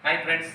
Hi friends,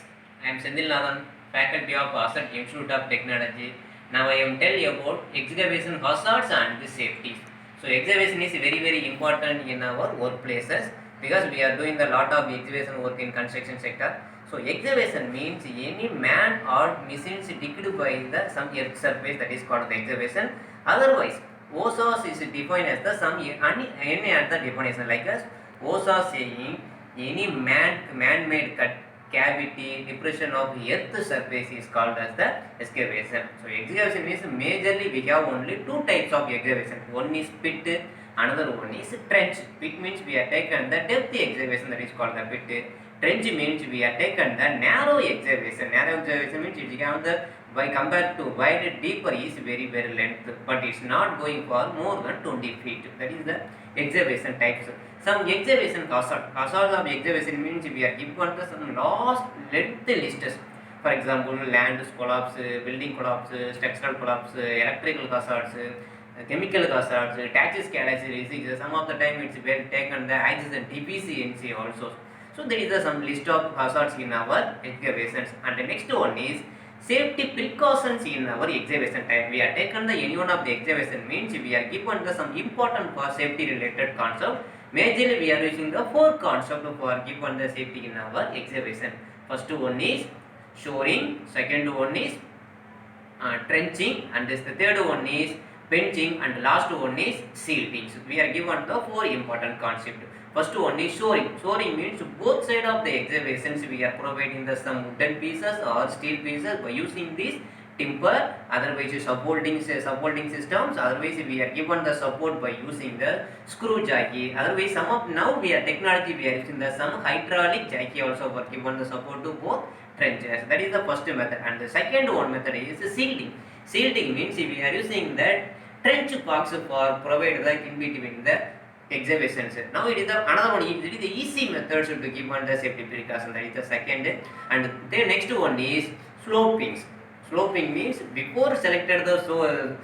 I am Sendil Nathan, faculty of Asset Institute of Technology. Now I am tell you about excavation hazards and the safety. So excavation is very important in our workplaces because we are doing a lot of excavation work in construction sector. So excavation means any man or machines digged by the some earth surface, that is called the excavation. Otherwise, OSAS is defined as the some any other definition like us. OSAS saying any man-made cut cavity depression of earth surface is called as the excavation. So excavation is majorly we have only two types of excavation. One is pit, another one is trench. Pit means we are taken the depth excavation, that is called the pit. Trench means we are taken the narrow excavation. Narrow excavation means it have the by compared to wide, deeper is very length, but it's not going for more than 20 feet. That is the excavation types. Some excavation hazards of excavation means we are given the some lost length lists. For example, land collapse, building collapse, structural collapse, electrical hazards, chemical hazards, taxes categories. Some of the time it's well taken the access and deficiency also. So there is some list of hazards in our excavations. And the next one is safety precautions in our excavation type. We are taken the any one of the excavation means we are given the some important for safety related concept. Majorly we are using the four concept for given the safety in our excavation. First one is shoring, second one is trenching, and this the third one is benching, and last one is seating. So we are given the four important concept. First one is shoring. Shoring means both side of the excavations we are providing the some wooden pieces or steel pieces by using this timber, otherwise supporting systems, otherwise we are given the support by using the screw jockey, otherwise some of now we are technology we are using the some hydraulic jockey also for given the support to both trenches. That is the first method, and the second one method is shielding. Shielding means we are using the trench box for provide the in between the excavations. Now it is the another one. It is the easy methods to give on the safety precaution. That is the second, and the next one is sloping. Sloping means before selected the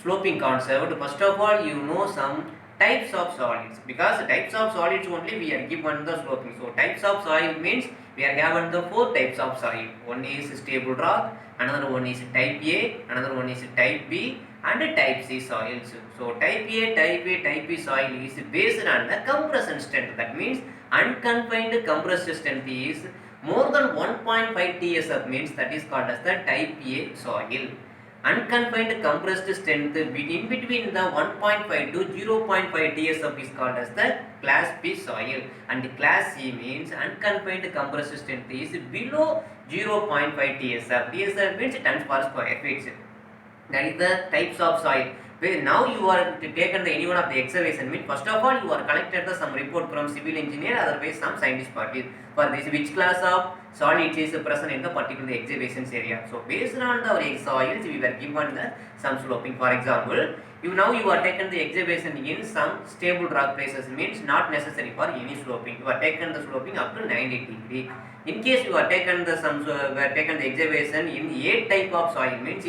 sloping concept, first of all you know some types of solids, because types of solids only we are given the sloping. So types of soil means we are given the four types of soil. One is stable rock, another one is type A, another one is type B, and type C soils. So type A, type B soil is based on the compression strength. That means unconfined compressive strength is more than 1.5 TSF, means that is called as the type A soil. Unconfined compressed strength in between the 1.5 to 0.5 TSF is called as the class B soil, and class C means unconfined compressed strength is below 0.5 TSF. TSF means tons per square feet. That is the types of soil. Now you are taken the any one of the excavation means first of all you are collected the some report from civil engineer, otherwise some scientist party for this which class of solids is present in the particular excavations area. So based on the soils we were given the some sloping. For example, you are taken the excavation in some stable rock places means not necessary for any sloping. You are taken the sloping up to 90 degree. In case you are taken the some were taken the excavation in A type of soil means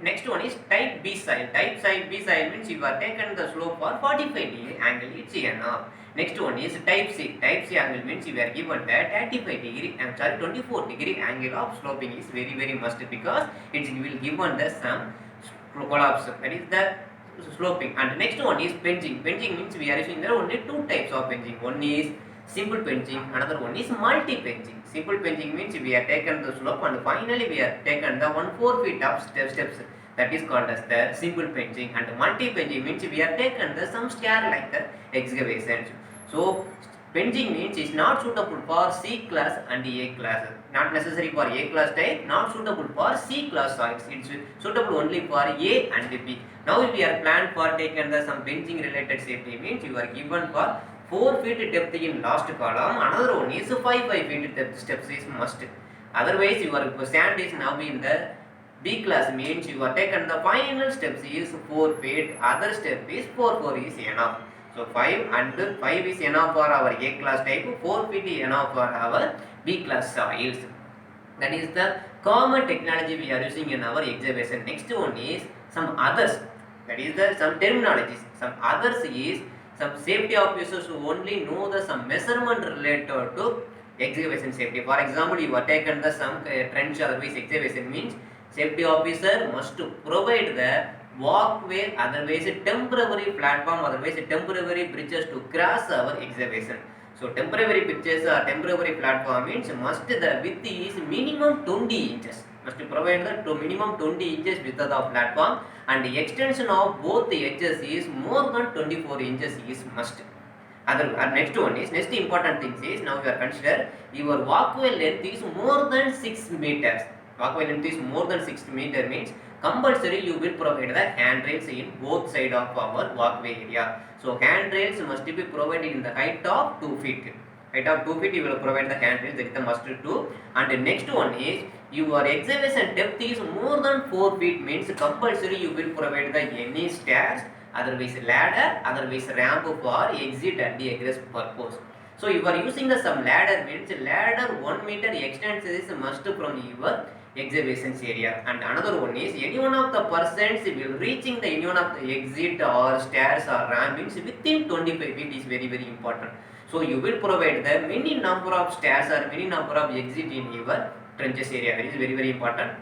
next one is type B soil. Type B soil means you are taken the slope for 45 degree angle, it's enough. Next one is type C. Type C angle means you are given that 35 degree, 24 degree angle of sloping is very must, because it will given the some collapse. That is the sloping. And next one is benching. Benching means we are using there only two types of benching. One is simple benching, another one is multi benching. Simple benching means we are taken the slope and finally we are taken the 1/4 feet of steps. That is called as the simple benching. And multi benching means we are taken the some stair like the excavations. So benching means is not suitable for C class and A class. Not necessary for A class type, not suitable for C class soils. It's suitable only for A and B. Now if we are planned for taken the some benching related safety means you are given for 4 feet depth in last column, another one is 5 feet depth steps is must. Otherwise your sand is now in the B class means you are taken the final steps is 4 feet, other step is 4 is enough. So 5 is enough for our A class type, 4 feet is enough for our B class soils. That is the common technology we are using in our excavation. Next one is some others. That is the some terminologies. Some others is some safety officers who only know the some measurement related to excavation safety. For example, you are taken the some trench, otherwise excavation means safety officer must provide the walkway, otherwise temporary platform, otherwise temporary bridges to cross our excavation. So temporary bridges or temporary platform means must the width is minimum 20 inches. Must provide the to minimum 20 inches width of the platform, and the extension of both the edges is more than 24 inches is must. Other next one is next important things is now you are consider your walkway length is more than 6 meters. Walkway length is more than 6 meter means compulsory you will provide the handrails in both side of our walkway area. So handrails must be provided in the height of 2 feet. Height of 2 feet you will provide the handrails, that is the must do. And the next one is your excavation depth is more than 4 feet means compulsory you will provide the any stairs, otherwise ladder, otherwise ramp for exit and the egress purpose. So you are using the some ladder means ladder 1 meter extends is must from your excavation area. And another one is any one of the persons will reaching the any one of the exit or stairs or ramp means within 25 feet is very very important. So you will provide the many number of stairs or many number of exit in your trenches area. That is very very important.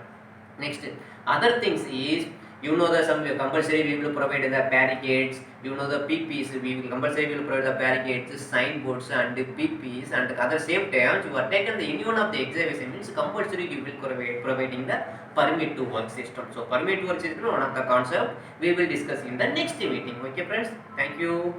Next, other things is you know the some compulsory we will provide the barricades, you know the PPs, we will compulsory will provide the barricades, signboards and the PPs and other safety items. You are taken the any one of the excavation means compulsory you will providing the permit to work system. So permit to work system one of the concept we will discuss in the next meeting. Okay friends, thank you.